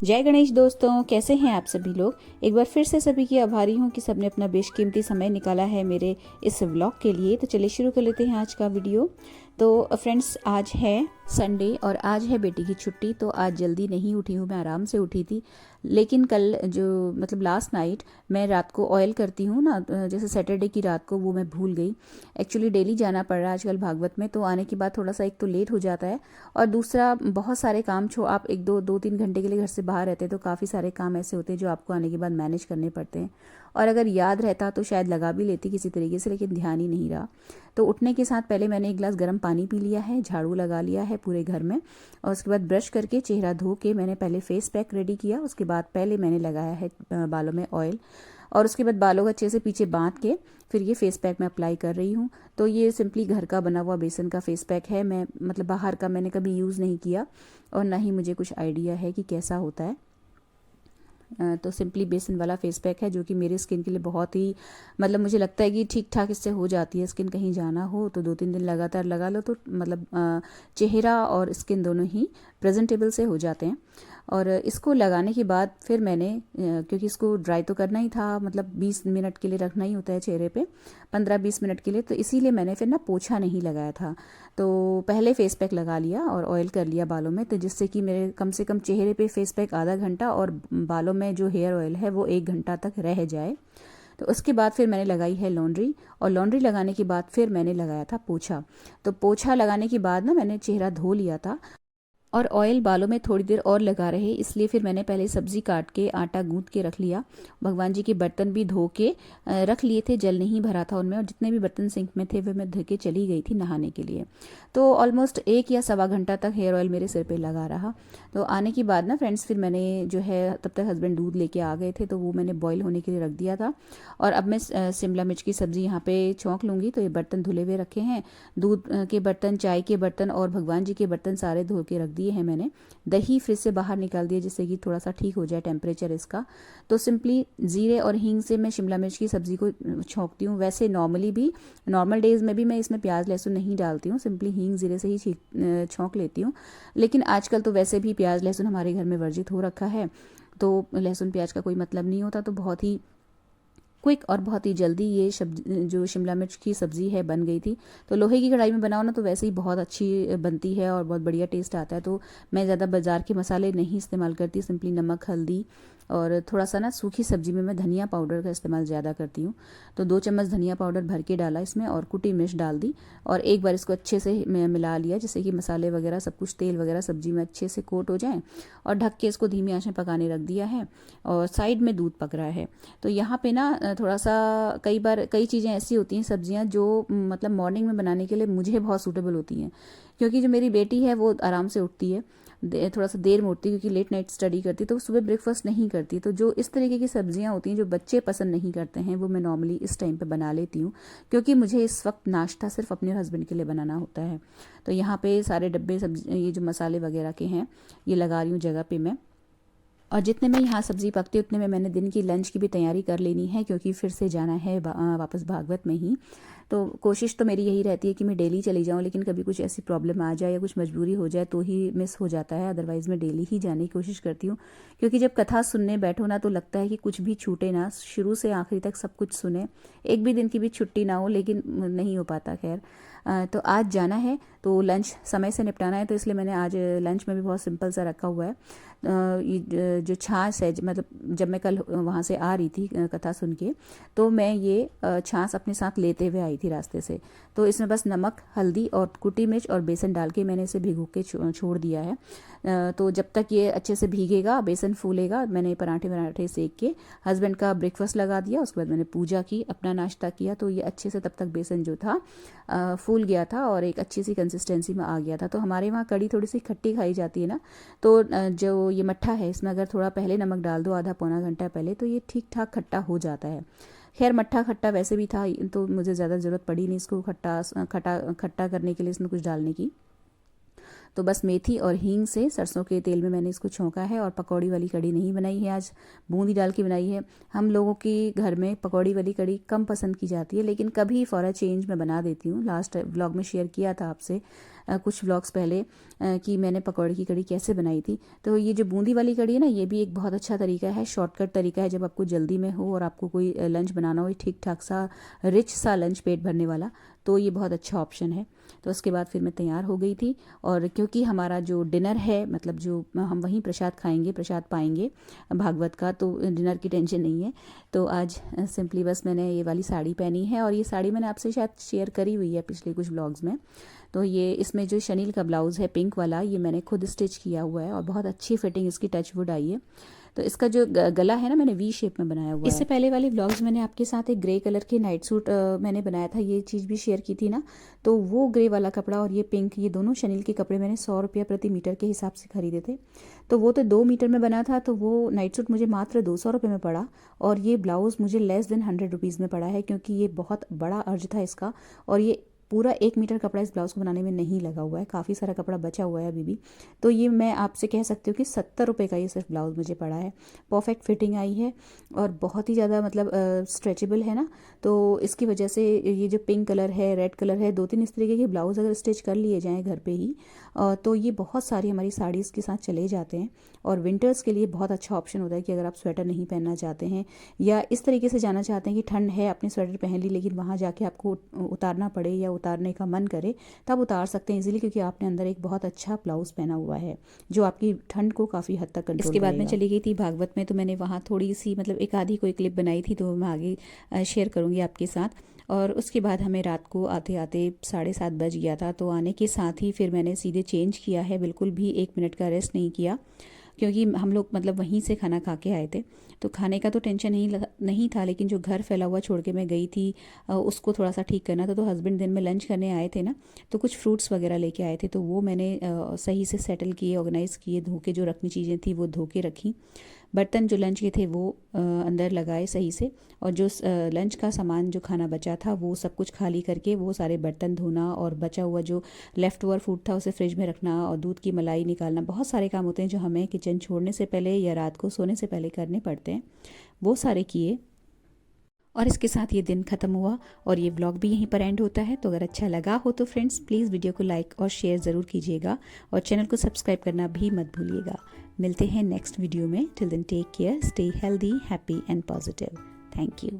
जय गणेश दोस्तों, कैसे हैं आप सभी लोग। एक बार फिर से सभी की आभारी हूँ कि सबने अपना बेशकीमती समय निकाला है मेरे इस व्लॉग के लिए। तो चलिए शुरू कर लेते हैं आज का वीडियो। तो फ्रेंड्स, आज है संडे और आज है बेटी की छुट्टी। तो आज जल्दी नहीं उठी हूँ, मैं आराम से उठी थी। लेकिन कल जो लास्ट नाइट मैं रात को ऑयल करती हूँ ना, जैसे सैटरडे की रात को, वो मैं भूल गई। एक्चुअली डेली जाना पड़ रहा है आजकल भागवत में, तो आने के बाद थोड़ा सा एक तो लेट हो जाता है और दूसरा बहुत सारे काम आप एक दो तीन घंटे के लिए घर से बाहर रहते हैं तो काफ़ी सारे काम ऐसे होते हैं जो आपको आने के बाद मैनेज करने पड़ते हैं। और अगर याद रहता तो शायद लगा भी लेती किसी तरीके से, लेकिन ध्यान ही नहीं रहा। तो उठने के साथ पहले मैंने एक गिलास गर्म पानी पी लिया है, झाड़ू लगा लिया है पूरे घर में, और उसके बाद ब्रश करके चेहरा धो के मैंने पहले फेस पैक रेडी किया। उसके बाद पहले मैंने लगाया है बालों में ऑयल, और उसके बाद बालों को अच्छे से पीछे बांध के फिर ये फेस पैक मैं अप्लाई कर रही हूँ। तो ये सिंपली घर का बना हुआ बेसन का फेस पैक है। मैं बाहर का मैंने कभी यूज़ नहीं किया और ना ही मुझे कुछ आइडिया है कि कैसा होता है। तो सिंपली बेसन वाला फेस पैक है जो कि मेरी स्किन के लिए बहुत ही मुझे लगता है कि ठीक ठाक इससे हो जाती है स्किन। कहीं जाना हो तो 2-3 दिन लगातार लगा लो तो चेहरा और स्किन दोनों ही प्रेजेंटेबल से हो जाते हैं। और इसको लगाने के बाद फिर मैंने क्योंकि इसको ड्राई तो करना ही था, 20 मिनट के लिए रखना ही होता है चेहरे पे, 15-20 मिनट के लिए, तो इसीलिए मैंने फिर ना पोछा नहीं लगाया था। तो पहले फेस पैक लगा लिया और ऑयल कर लिया बालों में, तो जिससे कि मेरे कम से कम चेहरे पे फेस पैक आधा घंटा और बालों में जो हेयर ऑयल है वो 1 घंटा तक रह जाए। तो उसके बाद फिर मैंने लगाई है लॉन्ड्री, और लॉन्ड्री लगाने के बाद फिर मैंने लगाया था पोछा। तो पोछा लगाने के बाद ना मैंने चेहरा धो लिया था और ऑयल बालों में थोड़ी देर और लगा रहे, इसलिए फिर मैंने पहले सब्जी काट के आटा गूंथ के रख लिया। भगवान जी के बर्तन भी धो के रख लिए थे, जल नहीं भरा था उनमें, और जितने भी बर्तन सिंक में थे वे मैं धो के चली गई थी नहाने के लिए। तो ऑलमोस्ट 1 या सवा घंटा तक हेयर ऑयल मेरे सिर पे लगा रहा। तो आने के बाद ना फ्रेंड्स, फिर मैंने जो है, तब तक हस्बैंड दूध लेके आ गए थे तो वो मैंने बॉईल होने के लिए रख दिया था। और अब मैं शिमला मिर्च की सब्ज़ी यहाँ पे छौंक लूँगी। तो ये बर्तन धुले हुए रखे हैं, दूध के बर्तन, चाय के बर्तन और भगवान जी के बर्तन सारे धो के रख दिए हैं मैंने। दही फ्रिज से बाहर निकाल दिया जिससे कि थोड़ा सा ठीक हो जाए टेम्परेचर इसका। तो सिंपली जीरे और हींग से मैं शिमला मिर्च की सब्ज़ी को छौंकती हूँ। वैसे नॉर्मली भी, नॉर्मल डेज़ में भी मैं इसमें प्याज लहसुन नहीं डालती हूँ, सिंपली हींग जीरे से ही छौंक लेती हूँ। लेकिन आजकल तो वैसे भी प्याज लहसुन हमारे घर में वर्जित हो रखा है, तो लहसुन प्याज का कोई मतलब नहीं होता। तो बहुत ही क्विक और बहुत ही जल्दी ये जो शिमला मिर्च की सब्ज़ी है बन गई थी। तो लोहे की कढ़ाई में बनाओ ना तो वैसे ही बहुत अच्छी बनती है और बहुत बढ़िया टेस्ट आता है। तो मैं ज़्यादा बाज़ार के मसाले नहीं इस्तेमाल करती, सिंपली नमक, हल्दी और थोड़ा सा ना सूखी सब्जी में मैं धनिया पाउडर का इस्तेमाल ज़्यादा करती हूँ। तो 2 चम्मच धनिया पाउडर भर के डाला इसमें और कुटी मिर्च डाल दी, और एक बार इसको अच्छे से मिला लिया जिससे कि मसाले वगैरह सब कुछ, तेल वगैरह सब्जी में अच्छे से कोट हो जाए। और ढक के इसको धीमी आंच में पकाने रख दिया है, और साइड में दूध पक रहा है। तो यहाँ पे ना थोड़ा सा, कई बार कई चीज़ें ऐसी होती हैं, सब्जियाँ जो मॉर्निंग में बनाने के लिए मुझे बहुत सूटेबल होती हैं, क्योंकि जो मेरी बेटी है वो आराम से उठती है, थोड़ा सा देर में उठती है क्योंकि लेट नाइट स्टडी करती है, तो सुबह ब्रेकफास्ट नहीं करती। तो जो इस तरीके की सब्जियां होती हैं जो बच्चे पसंद नहीं करते हैं वो मैं नॉर्मली इस टाइम पे बना लेती हूँ, क्योंकि मुझे इस वक्त नाश्ता सिर्फ अपने हस्बैंड के लिए बनाना होता है। तो यहाँ पे सारे डब्बे सब्जी, ये जो मसाले वगैरह के हैं, ये लगा रही हूँ जगह पे मैं। और जितने में यहाँ सब्ज़ी पकती उतने में मैंने दिन की लंच की भी तैयारी कर लेनी है, क्योंकि फिर से जाना है वापस भागवत में ही। तो कोशिश तो मेरी यही रहती है कि मैं डेली चली जाऊँ, लेकिन कभी कुछ ऐसी प्रॉब्लम आ जाए या कुछ मजबूरी हो जाए तो ही मिस हो जाता है, अदरवाइज़ मैं डेली ही जाने की कोशिश करती हूँ। क्योंकि जब कथा सुनने बैठो ना तो लगता है कि कुछ भी छूटे ना, शुरू से आखिरी तक सब कुछ सुने, एक भी दिन की भी छुट्टी ना हो, लेकिन नहीं हो पाता। खैर, तो आज जाना है तो लंच समय से निपटाना है, तो इसलिए मैंने आज लंच में भी बहुत सिंपल सा रखा हुआ है। ये जो छाछ है, जब मैं कल वहाँ से आ रही थी कथा सुन के, तो मैं ये छाछ अपने साथ लेते हुए आई थी रास्ते से। तो इसमें बस नमक, हल्दी और कुटी मिर्च और बेसन डाल के मैंने इसे भिगो के छोड़ दिया है। तो जब तक ये अच्छे से भीगेगा, बेसन फूलेगा, मैंने पराठे सेक के हस्बैंड का ब्रेकफास्ट लगा दिया। उसके बाद मैंने पूजा की, अपना नाश्ता किया। तो ये अच्छे से तब तक बेसन जो था फूल गया था और एक अच्छी सी कंसिस्टेंसी में आ गया था। तो हमारे वहाँ कड़ी थोड़ी सी खट्टी खाई जाती है ना, तो जो ये मट्ठा है इसमें अगर थोड़ा पहले नमक डाल दो, आधा पौना घंटा पहले, तो ये ठीक ठाक खट्टा हो जाता है। खैर, मट्ठा खट्टा वैसे भी था तो मुझे ज़्यादा ज़रूरत पड़ी नहीं इसको खट्टा खट्टा खट्टा करने के लिए, इसमें कुछ डालने की। तो बस मेथी और हींग से सरसों के तेल में मैंने इसको छौंका है। और पकौड़ी वाली कड़ी नहीं बनाई है आज, बूंदी डाल के बनाई है। हम लोगों की घर में पकौड़ी वाली कड़ी कम पसंद की जाती है, लेकिन कभी फॉर अ चेंज मैं बना देती हूँ। लास्ट व्लॉग में शेयर किया था आपसे कुछ व्लॉग्स पहले कि मैंने पकौड़े की कड़ी कैसे बनाई थी। तो ये जो बूंदी वाली कड़ी है ना, ये भी एक बहुत अच्छा तरीका है, शॉर्टकट तरीका है। जब आपको जल्दी में हो और आपको कोई लंच बनाना हो, ठीक ठाक सा रिच सा लंच पेट भरने वाला, तो ये बहुत अच्छा ऑप्शन है। तो उसके बाद फिर मैं तैयार हो गई थी, और क्योंकि हमारा जो डिनर है, मतलब जो हम वहीं प्रसाद खाएंगे, प्रसाद पाएंगे भागवत का, तो डिनर की टेंशन नहीं है। तो आज सिंपली बस मैंने ये वाली साड़ी पहनी है, और ये साड़ी मैंने आपसे शायद शेयर करी हुई है पिछले कुछ व्लॉग्स में। तो ये इसमें जो शनील का ब्लाउज़ है पिंक वाला, ये मैंने खुद स्टिच किया हुआ है, और बहुत अच्छी फिटिंग इसकी टचवुड आई है। तो इसका जो गला है ना, मैंने वी शेप में बनाया हुआ है। इससे पहले वाले व्लॉग्स मैंने आपके साथ एक ग्रे कलर के नाइट सूट मैंने बनाया था, ये चीज़ भी शेयर की थी ना। तो वो ग्रे वाला कपड़ा और ये पिंक, ये दोनों शनील के कपड़े मैंने 100 रुपया प्रति मीटर के हिसाब से खरीदे थे। तो वो तो 2 मीटर में बना था, तो वो नाइट सूट मुझे मात्र 200 रुपये में पड़ा, और ये ब्लाउज़ मुझे लेस देन 100 रुपीज़ में पड़ा है, क्योंकि ये बहुत बड़ा अर्ज था इसका, और ये पूरा 1 मीटर कपड़ा इस ब्लाउज़ को बनाने में नहीं लगा हुआ है, काफ़ी सारा कपड़ा बचा हुआ है अभी भी। तो ये मैं आपसे कह सकती हूँ कि 70 रुपये का ये सिर्फ ब्लाउज़ मुझे पड़ा है। परफेक्ट फिटिंग आई है, और बहुत ही ज़्यादा मतलब स्ट्रेचेबल है ना। तो इसकी वजह से ये जो पिंक कलर है, रेड कलर है, 2-3 इस तरीके के ब्लाउज़ अगर स्टिच कर लिए जाएँ घर पे ही, तो ये बहुत सारी हमारी साड़ीज़ के साथ चले जाते हैं। और विंटर्स के लिए बहुत अच्छा ऑप्शन होता है कि अगर आप स्वेटर नहीं पहनना चाहते हैं, या इस तरीके से जाना चाहते हैं कि ठंड है, आपने स्वेटर पहन ली, लेकिन वहाँ जाके आपको उतारना पड़े या उतारने का मन करे, तब उतार सकते हैं इजीली, क्योंकि आपने अंदर एक बहुत अच्छा ब्लाउज़ पहना हुआ है जो आपकी ठंड को काफ़ी हद तक कंट्रोल। इसके बाद मैं चली गई थी भागवत में, तो मैंने वहाँ थोड़ी सी मतलब एक आधी कोई क्लिप बनाई थी, तो मैं आगे शेयर करूँगी आपके साथ। और उसके बाद हमें रात को आते आते 7:30 बज गया था। तो आने के साथ ही फिर मैंने सीधे चेंज किया है, बिल्कुल भी 1 मिनट का रेस्ट नहीं किया, क्योंकि हम लोग मतलब वहीं से खाना खा के आए थे। तो खाने का तो टेंशन नहीं था, लेकिन जो घर फैला हुआ छोड़ के मैं गई थी उसको थोड़ा सा ठीक करना था। तो हस्बैंड दिन में लंच करने आए थे ना, तो कुछ फ्रूट्स वगैरह लेके आए थे, तो वो मैंने सही से सेटल किए, ऑर्गेनाइज़ किए, धो के जो रखनी चीज़ें थी वो धो के रखी। बर्तन जो लंच के थे वो अंदर लगाए सही से, और जो लंच का सामान जो खाना बचा था वो सब कुछ खाली करके वो सारे बर्तन धोना, और बचा हुआ जो लेफ़्ट ओवर फूड था उसे फ्रिज में रखना, और दूध की मलाई निकालना। बहुत सारे काम होते हैं जो हमें किचन छोड़ने से पहले या रात को सोने से पहले करने पड़ते हैं, वो सारे किए। और इसके साथ ये दिन ख़त्म हुआ, और ये व्लॉग भी यहीं पर एंड होता है। तो अगर अच्छा लगा हो तो फ्रेंड्स प्लीज़ वीडियो को लाइक और शेयर ज़रूर कीजिएगा, और चैनल को सब्सक्राइब करना भी मत भूलिएगा। मिलते हैं नेक्स्ट वीडियो में। Till then take care, stay healthy, happy and positive. Thank you.